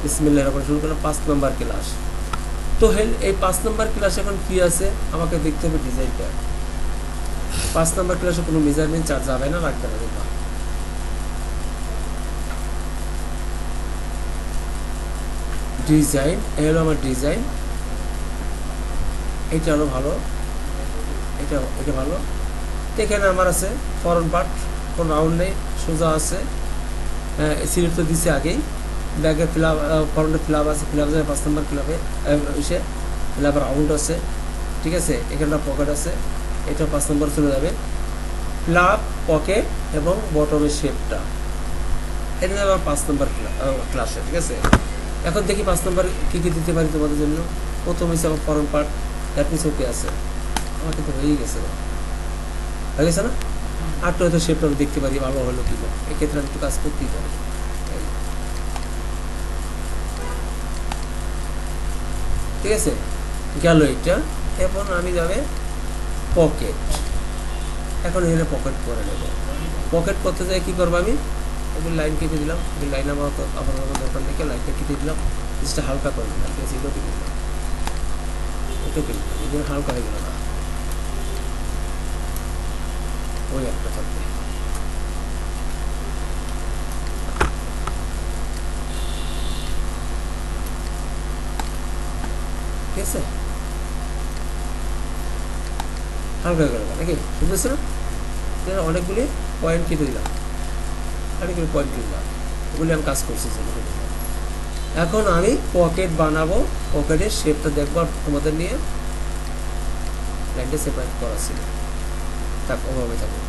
বিসমিল্লাহির রহমানির রহিম শুরু করলাম 5 নম্বর ক্লাস। তো এই 5 নম্বর ক্লাসে এখন কি আছে আমাকে দেখতে হবে ডিজাইনটা। 5 নম্বর ক্লাসে কোনো মেজারমেন্ট চার্জ যাবে না, রাখতে হবে না। ডিজাইন এই হলো আমার ডিজাইন, এটা আরও ভালো, এটা ভালো। এখানে আমার আছে ফরন পার্ট, কোনো রাউন্ড নেই, সোজা আছে। সিলেক্ট তো দিছে আগেই। ব্যাগে ফ্লাপ, ফরন্টে ফ্লাপ আছে, ফ্লাপ আছে 5 নম্বর ক্লাবে এসে ফ্লাপ রাউন্ড আছে, ঠিক আছে। এখানটা পকেট আছে, এটা 5 নম্বর চলে যাবে। ফ্লাপ, পকেট এবং বটমের শেপটা, এটা আমার 5 নম্বর ক্লাসে, ঠিক আছে। এখন দেখি 5 নম্বর কী কী দিতে পারি তোমাদের জন্য। প্রথম হচ্ছে আমার ফরন পার্ট, এর পিছনে কি আছে, আমার কিন্তু হয়ে গেছে না। আরটা হয়তো শেপটা আমি দেখতে পারি ভালো হলো কি না, এক্ষেত্রে আমি একটু কাজ করতেই পারি। ঠিক আছে, গেল এটা। এখন আমি যাবে পকেট, এখন এখানে পকেট করে নেব। পকেট করতে যাই কী করবো, আমি এগুলো লাইন কেটে দিলাম। এই লাইন আমার দরকার নেই, লাইনটা কেটে দিলাম, জিনিসটা হালকা করে দিলাম, ঠিক আছে। এটাও কেটে দিলাম, এটাও কেটে দিলাম, এগুলো হালকা হয়ে গেল না, ওই একটা থাকবে। ঠিক আছে, হালকা হয়ে গেল নাকি, বুঝতেছে না। অনেকগুলি পয়েন্ট কেটে দিলাম, অনেকগুলি পয়েন্ট কেটে দিলাম, ওগুলি আমি কাজ করছি। এখন আমি পকেট বানাবো, পকেটের শেপটা দেখবো তোমাদের নিয়ে। লাইনটা সেপারেট করা ছিল, থাক ওভাবে থাকবে।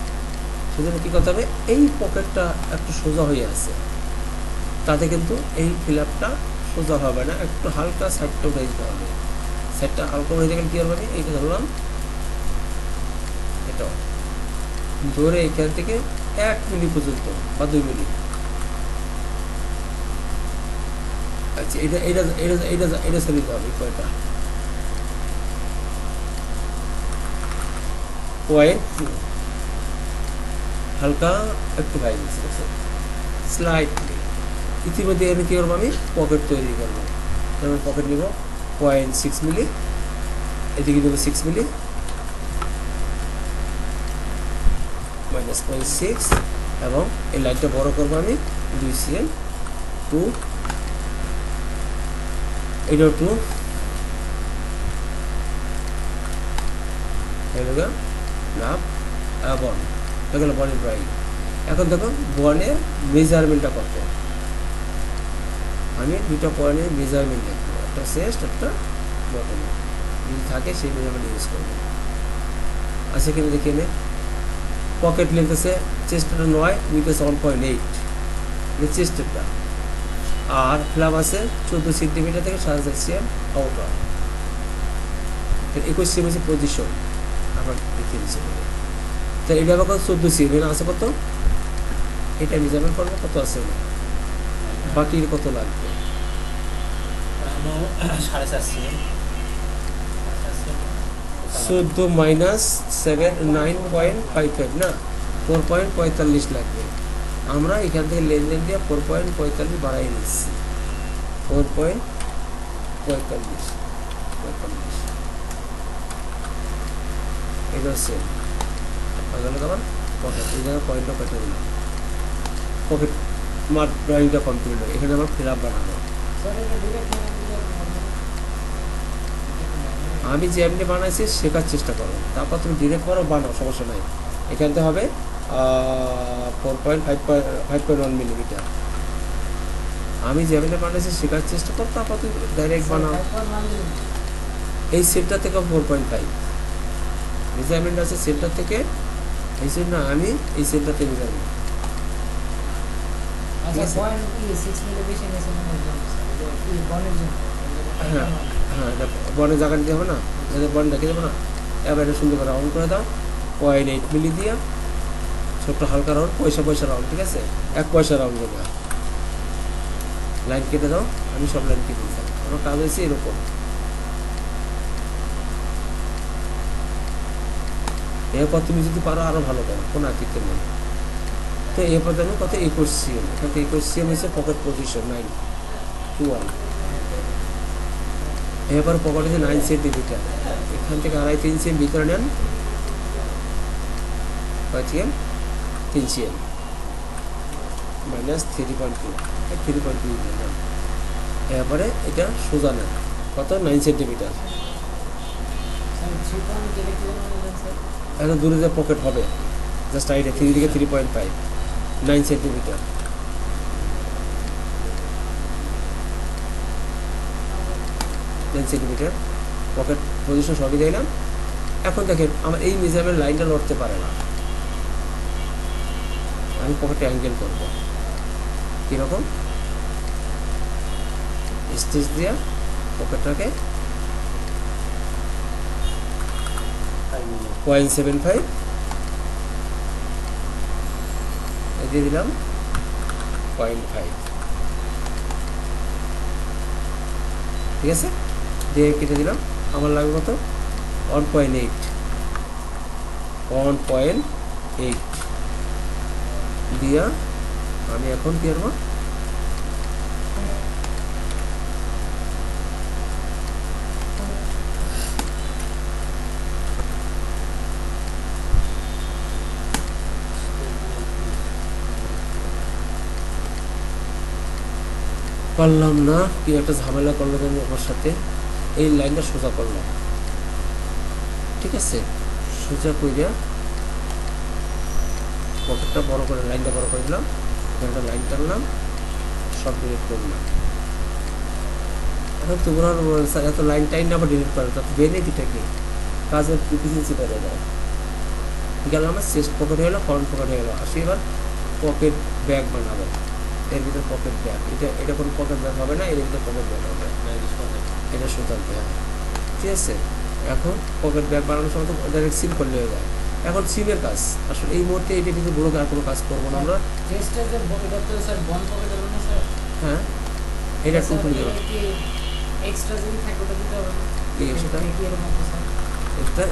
সেজন্য কী করতে হবে, এই পকেটটা একটু সোজা হয়ে আছে, তাতে কিন্তু এই ফিলাপটা সোজা হবে না, একটু হালকা সাইডটা উঠে দিতে হবে। সাইডটা হালকা উঠে গেলে কী হবে, আমি এইটা ধরলাম, এটাও ধরে এখান থেকে 1 মিলি পর্যন্ত বা 2 মিলি। আচ্ছা, এটা ছেড়ে দিতে হবে, কয়টা পয়েন্ট হালকা একটু ভাই দিচ্ছে স্লাইটলি। ইতিমধ্যে এখানে কী করবো, আমি পকেট তৈরি করবো। আমি পকেট নিব 0.6 মিলি, এদিকে দেবো 6 মিলি, -0.6, এবং এই লাইনটা বড় করবো আমি 2 cm, 2, এটাও 2, নাপ 1, এগুলো বনের ড্রয়িং। এখন দেখো বনের মেজারমেন্টটা কত, আমি 2টা পয়েন্টের মেজারমেন্ট দেখবো, একটা চেস্ট একটা বটম, যদি থাকে সেই মেজারমেন্ট ইউজ করবো। আচ্ছা, এখানে দেখে নে পকেট লেন্থ আছে, চেস্টটা 9, উইথ আছে 1.8, এটা চেস্টেরটা। আর ফ্লাপ আছে 14 সেন্টিমিটার থেকে 7.5 cm আউটার, 21 cm হচ্ছে পজিশন, আবার দেখিয়ে দিচ্ছে। তাহলে এটা আবার 14 cm আছে কত, এটা মেজারমেন্ট করবো কত আছে, বাকির কত লাগবে, 14 - 7 9.55 না, 4.45 লাগবে। আমরা এখান থেকে লেনদেন দিয়ে 4.45 বাড়াই নিচ্ছি, 4.45, এটা হচ্ছে তোমার পকেট। এই জায়গায় পয়েন্টটা কেটে দিলাম, পকেট আমার ড্রয়িংটা কমপ্লিট হয়। এখানে আমার ফিল আপ বানানো, আমি যে এমনি বানাইছি শেখার চেষ্টা করো, তারপর তুমি ডিরেক্ট করো, বানাও, সমস্যা নাই। এখানতে হবে 4.5.1 মিলিমিটার। আমি যে এমনি বানাইছি শেখার চেষ্টা করো, তারপর তুমি ডাইরেক্ট বানাও। এই সেটটা থেকে 4.5 মেজারমেন্ট আছে, সেটটা থেকে এই সেট না, আমি এই সেটটাতে মেজারমেন্ট। হ্যাঁ হ্যাঁ, বনের জায়গা দিতে হবে না, বন রেখে দেবো না। এবার এটা সুন্দর করে রাউন্ড করে দাও, 0.8 মিলি দিয়া, ছোট্ট হালকা রাউন্ড, পয়সা রাউন্ড, ঠিক আছে। 1 পয়সা রাউন্ড দেবে, লাইন কেটে দাও। আমি সব লাইন কেটে দিতাম, আমার কাজ হয়েছে এরকম। এরপর তুমি যদি পারো আরও ভালো করো, কোনো আকিতে নেই। তো এরপর দেখো কত 21 cm, এখান থেকে 21 cm হয়েছে পকেট পজিশন 9, 12। এবার পকেট আছে 9 সেন্টিমিটার, এখান থেকে 2.5 ইঞ্চি ভিতরে নেন, 3 cm মাইনাস 3.2, 3.2 নেন। এরপরে এটা সোজা নেন, কত 9 সেন্টিমিটার। এত দূরে যে পকেট হবে জাস্ট আইডিয়া, 3 দিকে 3.5, 9 সেন্টিমিটার। সেন্টিমিটার পকেট পজিশন সবই দিলাম। এখন দেখেন আমার এই মেজারমেন্ট লাইনটা লড়তে পারে না, আমি পকেটে অ্যাঙ্গেল করব কীরকম, স্টেজ দিয়া পকেটটাকে 0.75 দিয়ে দিলাম, 0.5, ঠিক আছে, দিয়ে কেটে দিলাম। আমার লাগবে কত 1.8 দিয়া আমি এখন কি করবো, পারলাম না, কি একটা ঝামেলা করলো আমি আমার সাথে। এই লাইনটা সোজা করলাম, ঠিক আছে, সোজা কইরা পকেটটা বড় করে, লাইনটা বড় করে দিলাম, একটা লাইন টানলাম, সব ডিলিট করলাম। এখন তোমরা স্যার এত লাইন টাইন আবার ডিলিট করে, তার বেনিফিটটা কি, কাজের এফিসিয়েন্সি বেড়ে যায়। গেল আমার চেস্ট পকেট হয়ে গেলো, ফ্রন্ট পকেট হয়ে গেলো। আসি এবার পকেট ব্যাগ বানাবো, এর ভিতরে পকেট ব্যাগ, এটা কোনো পকেট ব্যাগ হবে না, এর ভিতরে পকেট ব্যাগ হবে, এটা সুতার ব্যাগ, ঠিক আছে। এখন পকেট ব্যাগ বানানোর সময় তো ডাইরেক্ট সিম করলে হয়ে যায়। এখন সিমের কাজ আসলে এই মুহূর্তে এটা কিন্তু বড় আর কোনো কাজ করবো না আমরা। হ্যাঁ, এটা টুকু দেবো, এক্সট্রা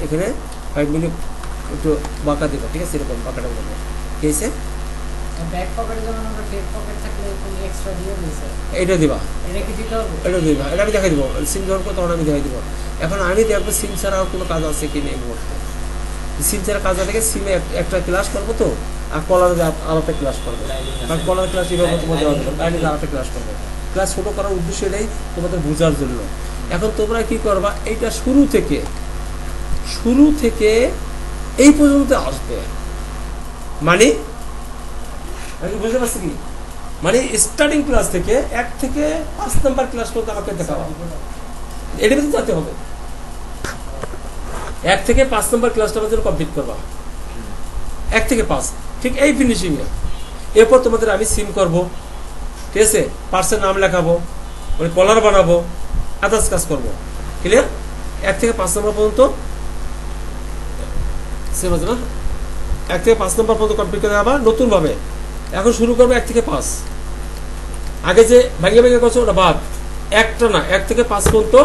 এখানে 5 মিনিট একটু বাঁকা দেবো, ঠিক আছে, এরকম বাঁকাটা দেবো, ঠিক আছে। এটা দিবা, এটা দিবা, এটা আমি দেখাই দিব, সিম যখন তখন আমি দেখাই দিব। এখন আমি দেখবো সিম ছাড়া কোনো কাজ আছে কি নেই মুহূর্তে। সিম ছাড়া কাজ থেকে সিমে একটা ক্লাস করবো তো, আর কলার আলাদা ক্লাস করবো, কারণ কলার ক্লাস এভাবে তোমাদের আলাদা ক্লাস করবো। ক্লাস ছোটো করার উদ্দেশ্য এটাই, তোমাদের বোঝার জন্য। এখন তোমরা কি করবা, এইটা শুরু থেকে এই পর্যন্ত আসবে, মানে বুঝতে পারছি কি, মানে স্টার্টিং ক্লাস থেকে 1 থেকে 5 নাম্বার ক্লাস পর্যন্ত আমাকে দেখাবো, এটা কিন্তু যেতে হবে। 1 থেকে 5 নাম্বার ক্লাসটা আমাদের কমপ্লিট করবা, 1 থেকে 5, ঠিক এই ফিনিশিং এ। এরপর তোমাদের আমি সিম করব, ঠিক আছে, পার্সের নাম লেখাবো, মানে কলার বানাবো, আদার্স কাজ করবো, ক্লিয়ার। 1 থেকে 5 নাম্বার পর্যন্ত সেম আছে না, 1 থেকে 5 নাম্বার পর্যন্ত কমপ্লিট করে আবার নতুন ভাবে এখন শুরু করবো 1 থেকে 5। আগে যে ভেঙে করছো ওটা বাদ, একটা না, 1 থেকে 5 পর্যন্ত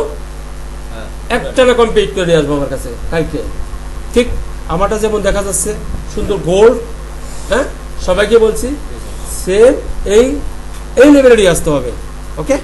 একটা না কমপ্লিট করে আসবো আমার কাছে কালকে। ঠিক আমারটা যেমন দেখা যাচ্ছে সুন্দর গোল, হ্যাঁ, সবাইকে বলছি সেম এই লেভেলেরই আসতে হবে, ওকে।